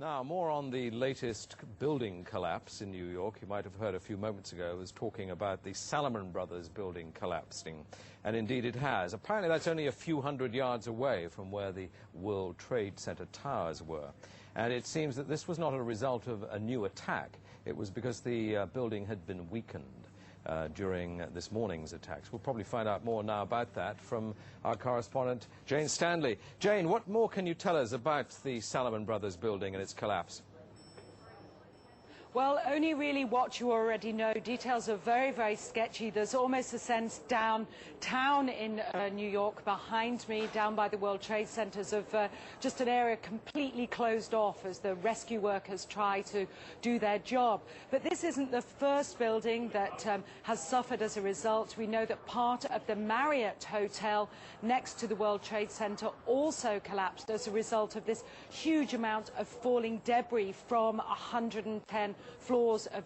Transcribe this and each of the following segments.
Now, more on the latest building collapse in New York. You might have heard a few moments ago, I was talking about the Salomon Brothers building collapsing. And indeed it has. Apparently that's only a few hundred yards away from where the World Trade Center towers were. And it seems that this was not a result of a new attack. It was because the building had been weakened during this morning's attacks. We'll probably find out more now about that from our correspondent, Jane Stanley. Jane, what more can you tell us about the Salomon Brothers building and its collapse? Well, only really what you already know. Details are very, very sketchy. There's almost a sense downtown in New York behind me, down by the World Trade Centers, of just an area completely closed off as the rescue workers try to do their job. But this isn't the first building that has suffered as a result. We know that part of the Marriott Hotel next to the World Trade Center also collapsed as a result of this huge amount of falling debris from 110 floors of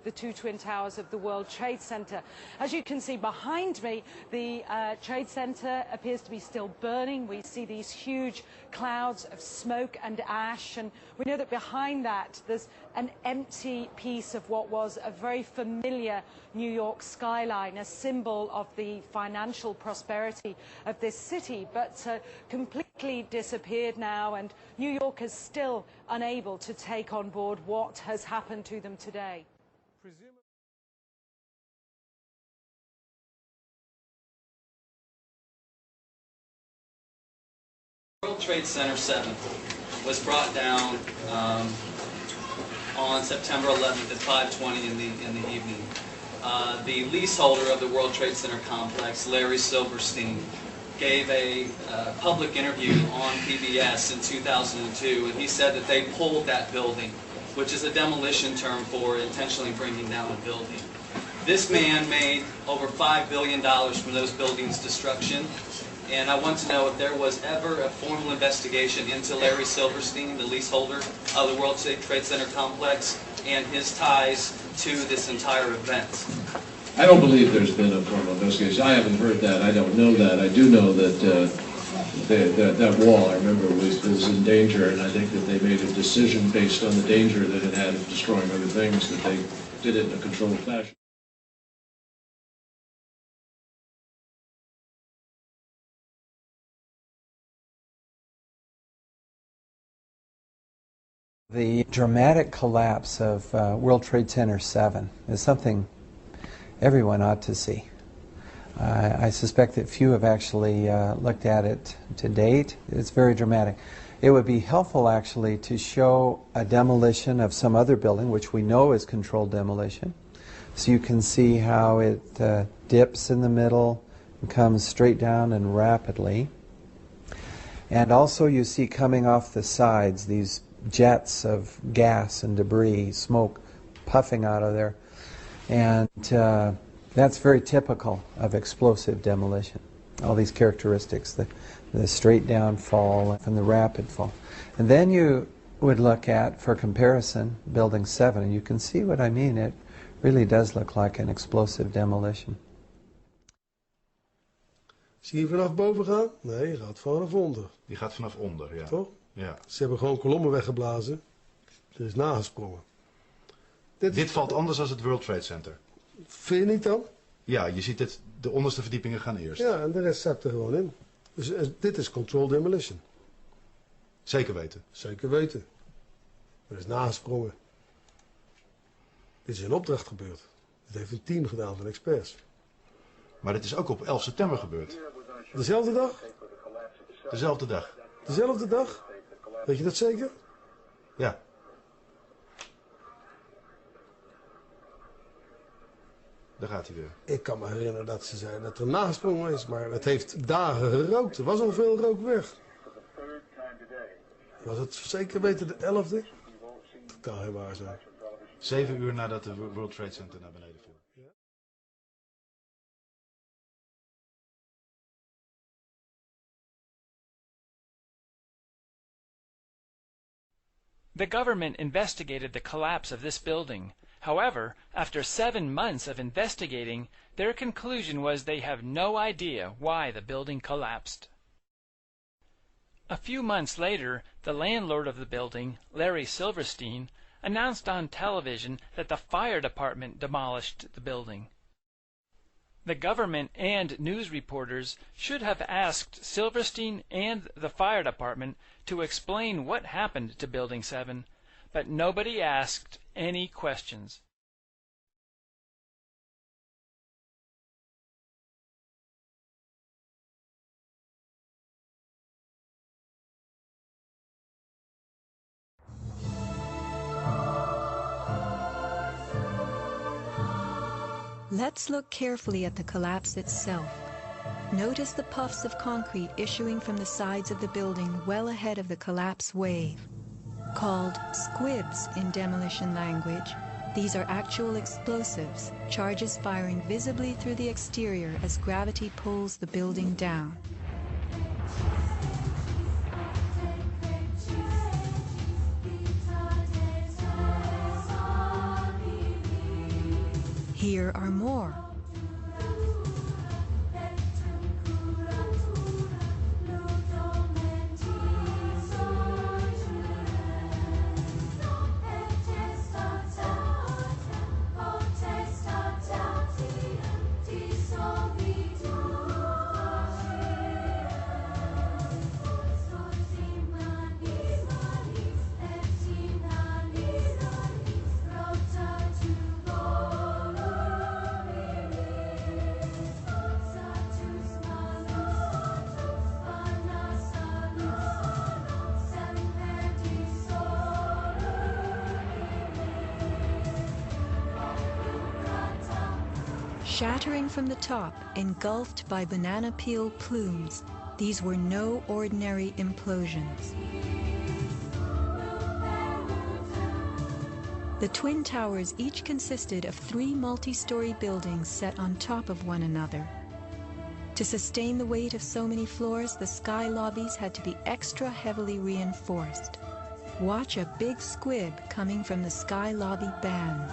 the two twin towers of the World Trade Center. As you can see behind me, the Trade Center appears to be still burning. We see these huge clouds of smoke and ash, and we know that behind that there's an empty piece of what was a very familiar New York skyline, a symbol of the financial prosperity of this city, but completely disappeared now, and New York is still unable to take on board what has happened to them today. World Trade Center 7 was brought down on September 11th at 5:20 in the evening. The leaseholder of the World Trade Center complex, Larry Silverstein, gave a public interview on PBS in 2002, and he said that they pulled that building, which is a demolition term for intentionally bringing down a building. This man made over $5 billion from those buildings' destruction, and I want to know if there was ever a formal investigation into Larry Silverstein, the leaseholder of the World Trade Center complex, and his ties to this entire event. I don't believe there's been a formal investigation. I haven't heard that. I don't know that. I do know that that wall, I remember, was in danger, and I think that they made a decision based on the danger that it had of destroying other things, that they did it in a controlled fashion. The dramatic collapse of World Trade Center 7 is something everyone ought to see. I suspect that few have actually looked at it to date. It's very dramatic. It would be helpful actually to show a demolition of some other building, which we know is controlled demolition. So you can see how it dips in the middle and comes straight down and rapidly. And also you see coming off the sides these jets of gas and debris, smoke puffing out of there. And that's very typical of explosive demolition. All these characteristics, the straight down fall and the rapid fall. And then you would look at, for comparison, Building 7, and you can see what I mean. It really does look like an explosive demolition. Zie je vanaf boven gaan? Nee, je gaat vanaf onder. Die gaat vanaf onder, ja. Toch? Ja. Ze hebben gewoon kolommen weggeblazen. Er is nagesprongen. Dit valt anders dan het World Trade Center. Vind je niet dan? Ja, je ziet het, de onderste verdiepingen gaan eerst. Ja, en de rest zakt er gewoon in. Dus dit is controlled demolition. Zeker weten. Zeker weten. Er is nagesprongen. Dit is in opdracht gebeurd. Dit heeft een team gedaan van experts. Maar dit is ook op 11 september gebeurd. Dezelfde dag? Dezelfde dag. Dezelfde dag? Weet je dat zeker? Ja. Daar gaat hij weer. Ik kan me herinneren dat ze zeiden dat er nagesprongen is, maar het heeft dagen gerookt. Er was al veel rook weg. Was het zeker weten de 11e? Dat kan heel waar zijn. 7 uur nadat de World Trade Center naar beneden viel. The government investigated the collapse of this building. However, after 7 months of investigating, their conclusion was they have no idea why the building collapsed. A few months later, the landlord of the building, Larry Silverstein, announced on television that the fire department demolished the building. The government and news reporters should have asked Silverstein and the fire department to explain what happened to Building 7, but nobody asked any questions. Let's look carefully at the collapse itself. Notice the puffs of concrete issuing from the sides of the building well ahead of the collapse wave. Called squibs in demolition language, these are actual explosives, charges firing visibly through the exterior as gravity pulls the building down. Here are more. Shattering from the top, engulfed by banana peel plumes, these were no ordinary implosions. The Twin Towers each consisted of 3 multi-story buildings set on top of one another. To sustain the weight of so many floors, the sky lobbies had to be extra heavily reinforced. Watch a big squib coming from the sky lobby band.